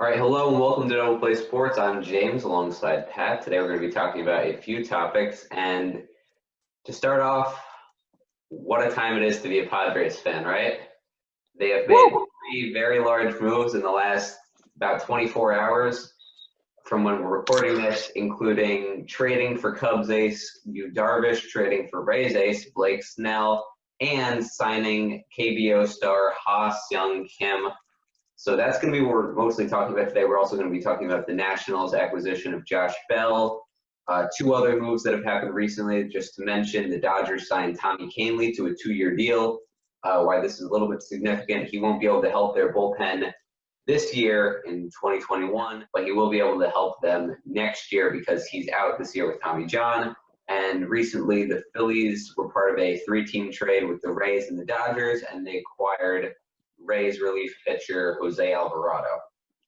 All right, hello and welcome to Double Play Sports. I'm James alongside Pat. Today we're going to be talking about a few topics. And to start off, what a time it is to be a Padres fan, right? They have made Woo! three very large moves in the last about 24 hours from when we're recording this, including trading for Cubs ace Yu Darvish, trading for Rays ace Blake Snell, and signing KBO star Ha Seung Kim. So that's going to be what we're mostly talking about today. We're also going to be talking about the Nationals' acquisition of Josh Bell. Two other moves that have happened recently, just to mention, the Dodgers signed Tommy Kahnle to a 2-year deal. Why this is a little bit significant, he won't be able to help their bullpen this year in 2021, but he will be able to help them next year because he's out this year with Tommy John. And recently, the Phillies were part of a 3-team trade with the Rays and the Dodgers, and they acquired Rays relief pitcher Jose Alvarado.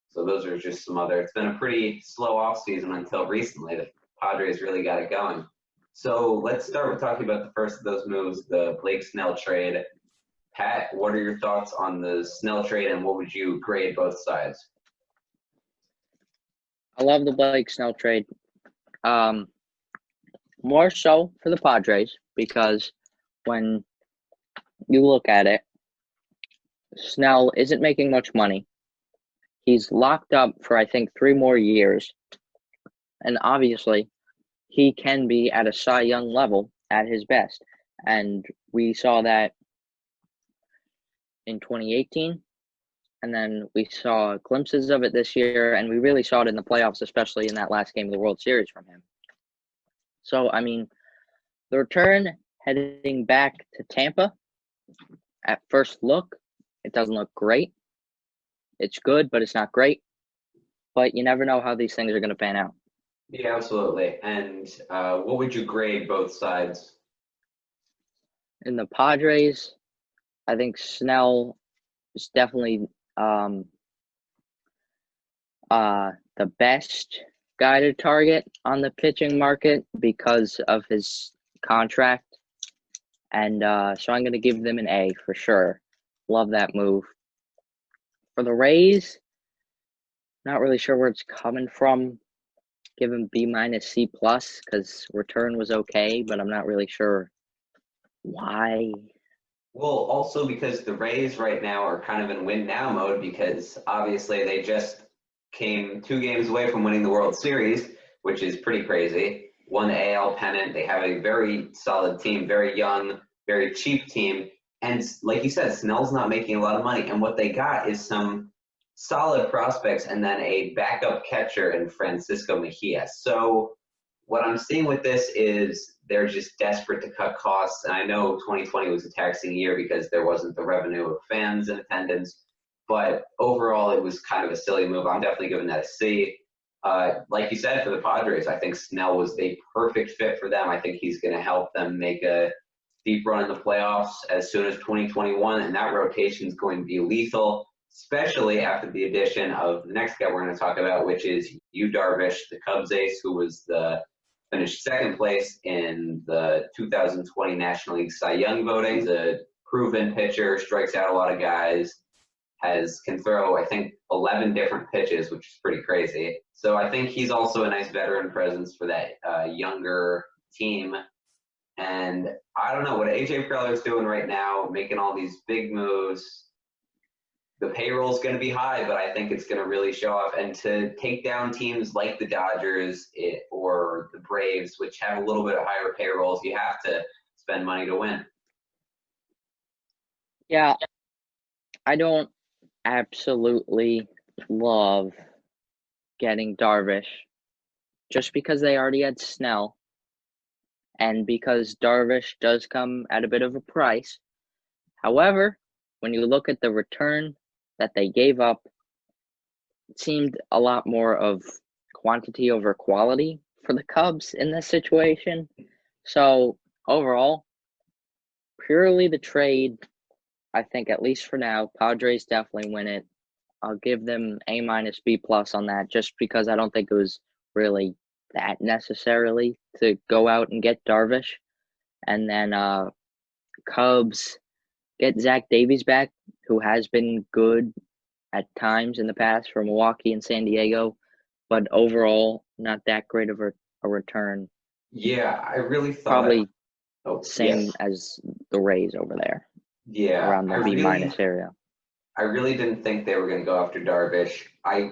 So those are just some other. It's been a pretty slow offseason until recently. The Padres really got it going. So let's start with talking about the first of those moves, the Blake Snell trade. Pat, what are your thoughts on the Snell trade, and what would you grade both sides? I love the Blake Snell trade. More so for the Padres because when you look at it, Snell isn't making much money. He's locked up for, I think, 3 more years. And obviously, he can be at a Cy Young level at his best. And we saw that in 2018. And then we saw glimpses of it this year. And we really saw it in the playoffs, especially in that last game of the World Series from him. So, I mean, the return heading back to Tampa, at first look, it doesn't look great. It's good, but it's not great. But you never know how these things are going to pan out. Yeah, absolutely. And what would you grade both sides? In the Padres, I think Snell is definitely the best guy to target on the pitching market because of his contract. And so I'm going to give them an A for sure. Love that move. For the Rays, not really sure where it's coming from. Give him B minus C plus because return was okay, but I'm not really sure why. Well, also because the Rays right now are kind of in win now mode because obviously they just came 2 games away from winning the World Series, which is pretty crazy. Won the AL pennant. They have a very solid team, very young, very cheap team. And like you said, Snell's not making a lot of money. And what they got is some solid prospects and then a backup catcher in Francisco Mejia. So what I'm seeing with this is they're just desperate to cut costs. And I know 2020 was a taxing year because there wasn't the revenue of fans in attendance. But overall, it was kind of a silly move. I'm definitely giving that a C. Like you said, for the Padres, I think Snell was the perfect fit for them. I think he's going to help them make a deep run in the playoffs as soon as 2021. And that rotation is going to be lethal, especially after the addition of the next guy we're going to talk about, which is Yu Darvish, the Cubs ace, who was finished second place in the 2020 National League Cy Young voting. He's a proven pitcher, strikes out a lot of guys, can throw, I think, 11 different pitches, which is pretty crazy. So I think he's also a nice veteran presence for that younger team. And I don't know what AJ Preller's doing right now, making all these big moves. The payroll's going to be high, but I think it's going to really show off. And to take down teams like the Dodgers or the Braves, which have a little bit higher payrolls, you have to spend money to win. Yeah, I don't absolutely love getting Darvish just because they already had Snell and because Darvish does come at a bit of a price. However, when you look at the return that they gave up, it seemed a lot more of quantity over quality for the Cubs in this situation. So overall, purely the trade, I think at least for now, Padres definitely win it. I'll give them A minus B plus on that just because I don't think it was really that necessarily to go out and get Darvish. And then Cubs get Zach Davies back, who has been good at times in the past for Milwaukee and San Diego, but overall, not that great of a return. Yeah, I really thought. Probably Oh, same yes. as the Rays over there, Yeah, around the B minus area. I really didn't think they were going to go after Darvish. I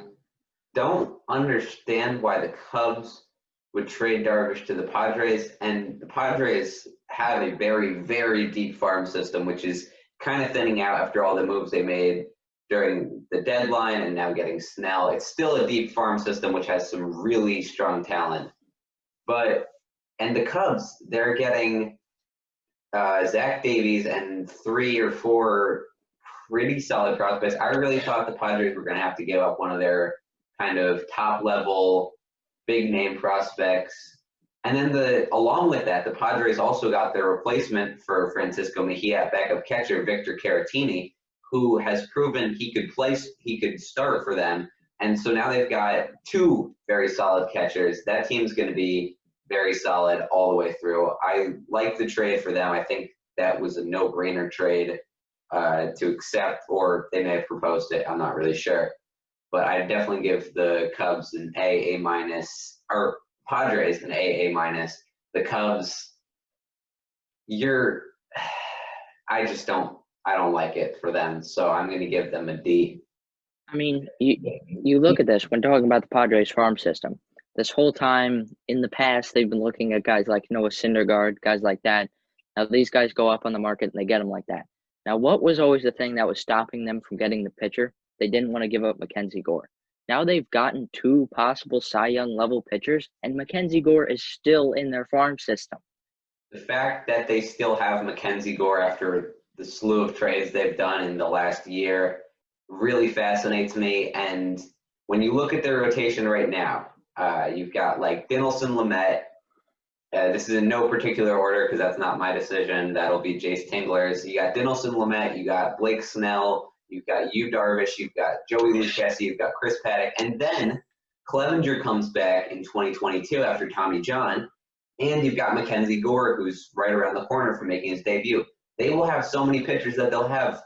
don't understand why the Cubs would trade Darvish to the Padres, and the Padres have a very, very deep farm system, which is kind of thinning out after all the moves they made during the deadline and now getting Snell. It's still a deep farm system, which has some really strong talent. And the Cubs, they're getting Zach Davies and 3 or 4 pretty solid prospects. I really thought the Padres were going to have to give up one of their kind of top level, big name prospects. And then along with that, the Padres also got their replacement for Francisco Mejia, backup catcher Victor Caratini, who has proven he could start for them. And so now they've got 2 very solid catchers. That team's going to be very solid all the way through. I like the trade for them. I think that was a no-brainer trade to accept, or they may have proposed it. I'm not really sure. But I definitely give the Cubs an A minus, or Padres an A minus. The Cubs, I don't like it for them. So I'm going to give them a D. I mean, you look at this when talking about the Padres farm system. This whole time in the past, they've been looking at guys like Noah Syndergaard, guys like that. Now these guys go up on the market and they get them like that. Now, what was always the thing that was stopping them from getting the pitcher? They didn't want to give up Mackenzie Gore. Now they've gotten 2 possible Cy Young level pitchers, and Mackenzie Gore is still in their farm system. The fact that they still have Mackenzie Gore after the slew of trades they've done in the last year really fascinates me. And when you look at their rotation right now, you've got like Dinelson Lamet. This is in no particular order because that's not my decision. That'll be Jace Tingler's. You got Dinelson Lamet, you got Blake Snell, you've got Yu Darvish, you've got Joey Lucchesi, you've got Chris Paddock, and then Clevenger comes back in 2022 after Tommy John, and you've got Mackenzie Gore, who's right around the corner from making his debut. They will have so many pitchers that they'll have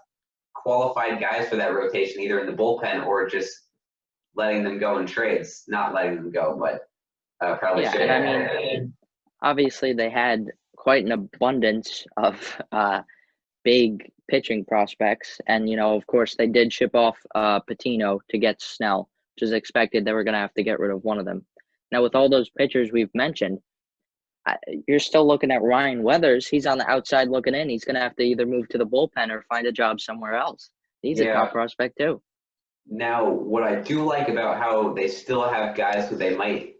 qualified guys for that rotation, either in the bullpen or just letting them go in trades. Not letting them go, but probably should. And I mean, obviously they had quite an abundance of big pitching prospects, and of course they did ship off Patino to get Snell, which is expected. They were going to have to get rid of one of them. Now with all those pitchers we've mentioned, you're still looking at Ryan Weathers. He's on the outside looking in. He's going to have to either move to the bullpen or find a job somewhere else. He's a top prospect too. Now, what I do like about how they still have guys who they might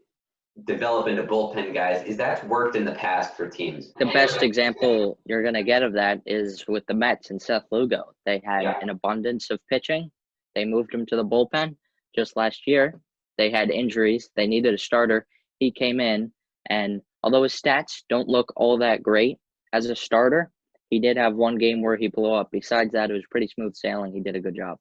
develop into bullpen guys is that's worked in the past for teams. The best example you're going to get of that is with the Mets and Seth Lugo. They had an abundance of pitching. They moved him to the bullpen just last year. They had injuries. They needed a starter. He came in, and although his stats don't look all that great as a starter, he did have one game where he blew up. Besides that, it was pretty smooth sailing. He did a good job.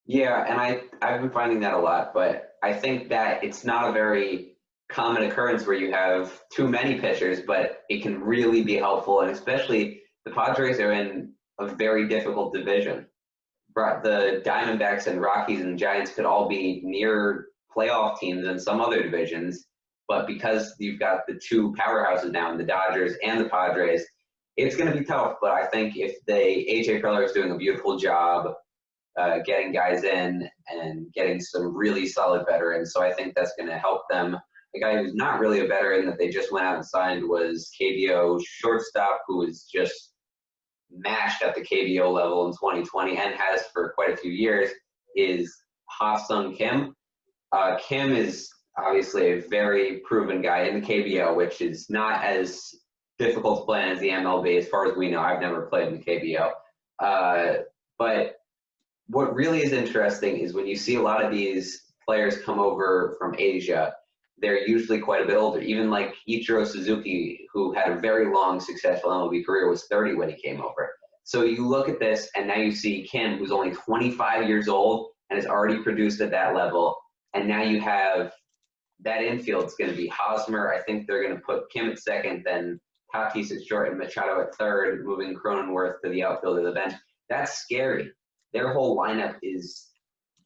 Yeah, and I've been finding that a lot, but I think that it's not a very common occurrence where you have too many pitchers, but it can really be helpful, and especially the Padres are in a very difficult division. The Diamondbacks and Rockies and Giants could all be near playoff teams in some other divisions, but because you've got the 2 powerhouses now in the Dodgers and the Padres, it's going to be tough. But I think if AJ Preller is doing a beautiful job getting guys in and getting some really solid veterans, so I think that's going to help them. The guy who's not really a veteran that they just went out and signed was KBO shortstop, who was just mashed at the KBO level in 2020 and has for quite a few years, is Ha-Sung Kim. Kim is obviously a very proven guy in the KBO, which is not as difficult to play as the MLB, as far as we know. I've never played in the KBO. But what really is interesting is when you see a lot of these players come over from Asia, they're usually quite a bit older. Even like Ichiro Suzuki, who had a very long, successful MLB career, was 30 when he came over. So you look at this, and now you see Kim, who's only 25 years old and has already produced at that level. And now you have that infield's going to be Hosmer. I think they're going to put Kim at second, then Tatis at short, and Machado at third, moving Cronenworth to the outfield of the bench. That's scary. Their whole lineup is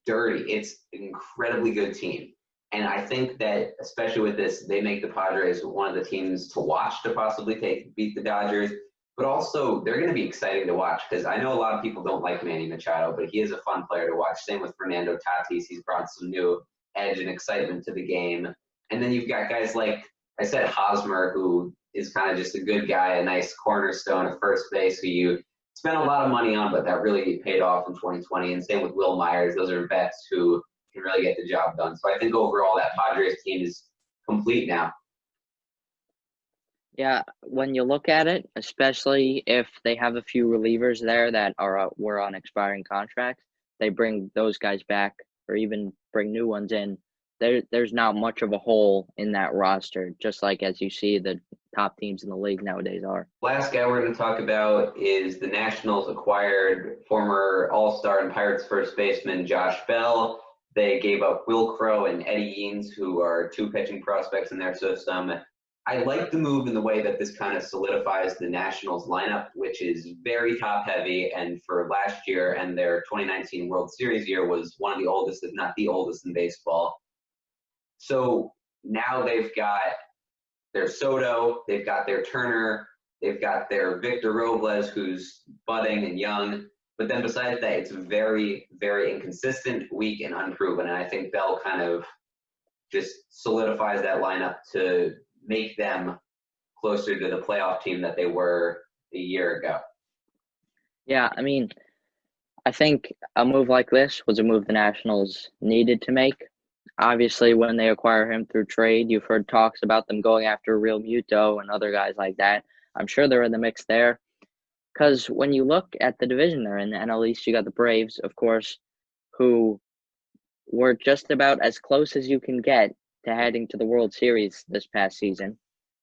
dirty. It's an incredibly good team. And I think that, especially with this, they make the Padres one of the teams to watch to possibly beat the Dodgers. But also, they're going to be exciting to watch because I know a lot of people don't like Manny Machado, but he is a fun player to watch. Same with Fernando Tatis. He's brought some new edge and excitement to the game. And then you've got guys like I said, Hosmer, who is kind of just a good guy, a nice cornerstone at first base who you spent a lot of money on, but that really paid off in 2020. And same with Will Myers. Those are vets who can really get the job done. So I think overall that Padres team is complete now. Yeah, when you look at it, especially if they have a few relievers there that were on expiring contracts, they bring those guys back or even bring new ones in. There's not much of a hole in that roster, just like as you see the top teams in the league nowadays are. Last guy we're going to talk about is the Nationals acquired former All-Star and Pirates first baseman Josh Bell. They gave up Will Crowe and Eddie Eanes, who are two pitching prospects in their system. I like the move in the way that this kind of solidifies the Nationals lineup, which is very top heavy. And for last year and their 2019 World Series year was one of the oldest, if not the oldest in baseball. So now they've got their Soto, they've got their Turner, they've got their Victor Robles, who's budding and young. But then besides that, it's very, very inconsistent, weak, and unproven. And I think Bell kind of just solidifies that lineup to make them closer to the playoff team that they were a year ago. Yeah, I mean, I think a move like this was a move the Nationals needed to make. Obviously, when they acquire him through trade, you've heard talks about them going after Real Muto and other guys like that. I'm sure they're in the mix there. Because when you look at the division they're in, the NL East, you got the Braves, of course, who were just about as close as you can get to heading to the World Series this past season.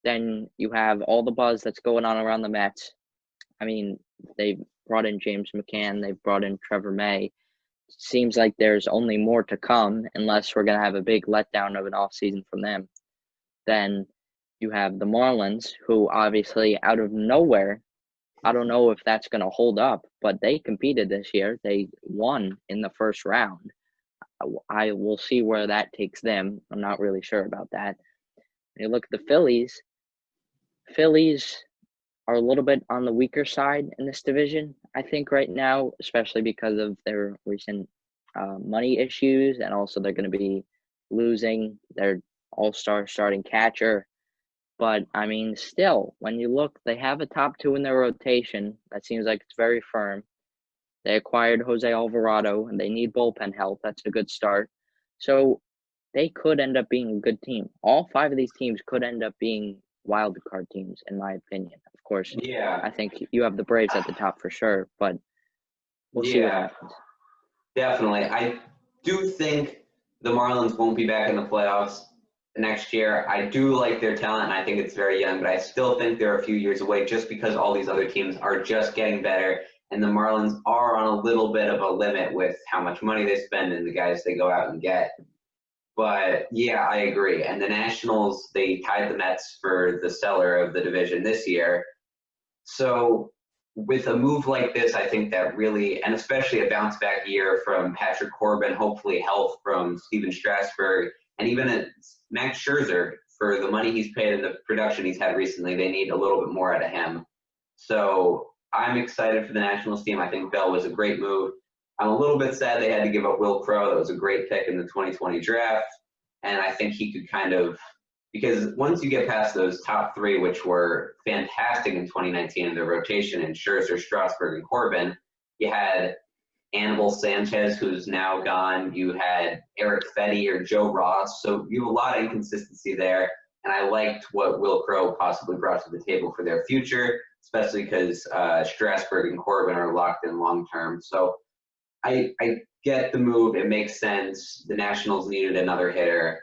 Then you have all the buzz that's going on around the Mets. I mean, they've brought in James McCann. They've brought in Trevor May. Seems like there's only more to come unless we're going to have a big letdown of an offseason from them. Then you have the Marlins, who obviously out of nowhere, I don't know if that's going to hold up, but they competed this year. They won in the first round. I will see where that takes them. I'm not really sure about that. When you look at the Phillies are a little bit on the weaker side in this division, I think, right now, especially because of their recent money issues, and also they're going to be losing their all-star starting catcher. But, I mean, still, when you look, they have a top two in their rotation. That seems like it's very firm. They acquired Jose Alvarado, and they need bullpen help. That's a good start. So they could end up being a good team. All five of these teams could end up being wild card teams, in my opinion. Of course, Yeah. I think you have the Braves at the top for sure, but we'll see what happens. Definitely. I do think the Marlins won't be back in the playoffs next year. I do like their talent, and I think it's very young, but I still think they're a few years away just because all these other teams are just getting better, and the Marlins are on a little bit of a limit with how much money they spend and the guys they go out and get. But, yeah, I agree. And the Nationals, they tied the Mets for the stellar of the division this year. So with a move like this, I think that really, and especially a bounce back year from Patrick Corbin, hopefully health from Steven Strasburg, and even Max Scherzer, for the money he's paid and the production he's had recently, they need a little bit more out of him. So I'm excited for the Nationals team. I think Bell was a great move. I'm a little bit sad they had to give up Will Crowe. That was a great pick in the 2020 draft. And I think he could kind of, because once you get past those top three, which were fantastic in 2019 in their rotation, in Scherzer, Strasburg, and Corbin, you had Anibal Sanchez, who's now gone. You had Eric Fetty or Joe Ross. So you have a lot of inconsistency there. And I liked what Will Crowe possibly brought to the table for their future, especially because Strasburg and Corbin are locked in long term. So I get the move. It makes sense. The Nationals needed another hitter.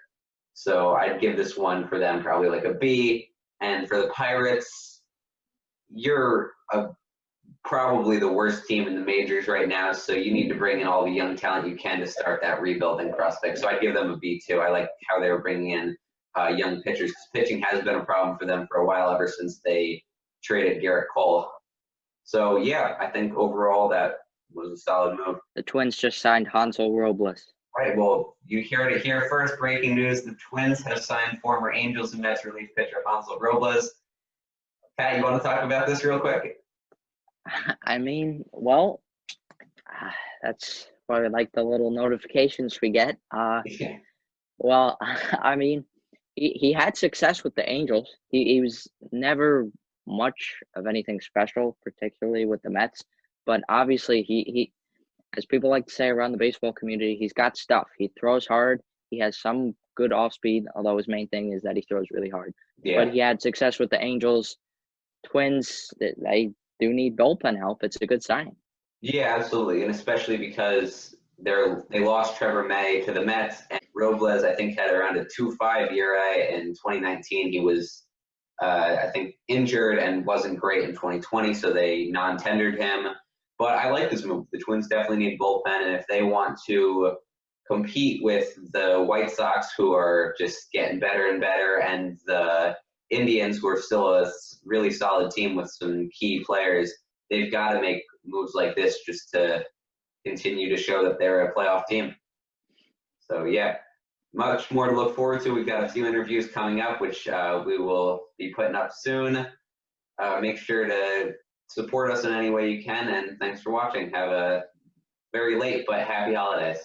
So I'd give this one for them probably like a B. And for the Pirates, you're probably the worst team in the majors right now. So you need to bring in all the young talent you can to start that rebuilding prospect. So I'd give them a B too. I like how they were bringing in young pitchers, because pitching has been a problem for them for a while, ever since they traded Garrett Cole. So yeah, I think overall that was a solid move. The Twins just signed Hansel Robles. Right. Well, you heard it here first. Breaking news: the Twins have signed former Angels and Mets relief pitcher Hansel Robles. Pat, you want to talk about this real quick? I mean, well, that's why I like the little notifications we get. Yeah. Well, I mean, he had success with the Angels. He was never much of anything special, particularly with the Mets. But obviously, he as people like to say around the baseball community, he's got stuff. He throws hard. He has some good off speed, although his main thing is that he throws really hard. But he had success with the Angels. Twins, they do need bullpen help. It's a good sign. Yeah, absolutely, and especially because they lost Trevor May to the Mets, and Robles I think had around a 2.5 ERA in 2019. He was I think injured and wasn't great in 2020, so they non-tendered him. But I like this move. The Twins definitely need bullpen, and if they want to compete with the White Sox, who are just getting better and better, and the Indians, who are still a really solid team with some key players, they've got to make moves like this just to continue to show that they're a playoff team. So, yeah, much more to look forward to. We've got a few interviews coming up, which we will be putting up soon. Make sure to support us in any way you can, and thanks for watching. Have a very late but happy holidays.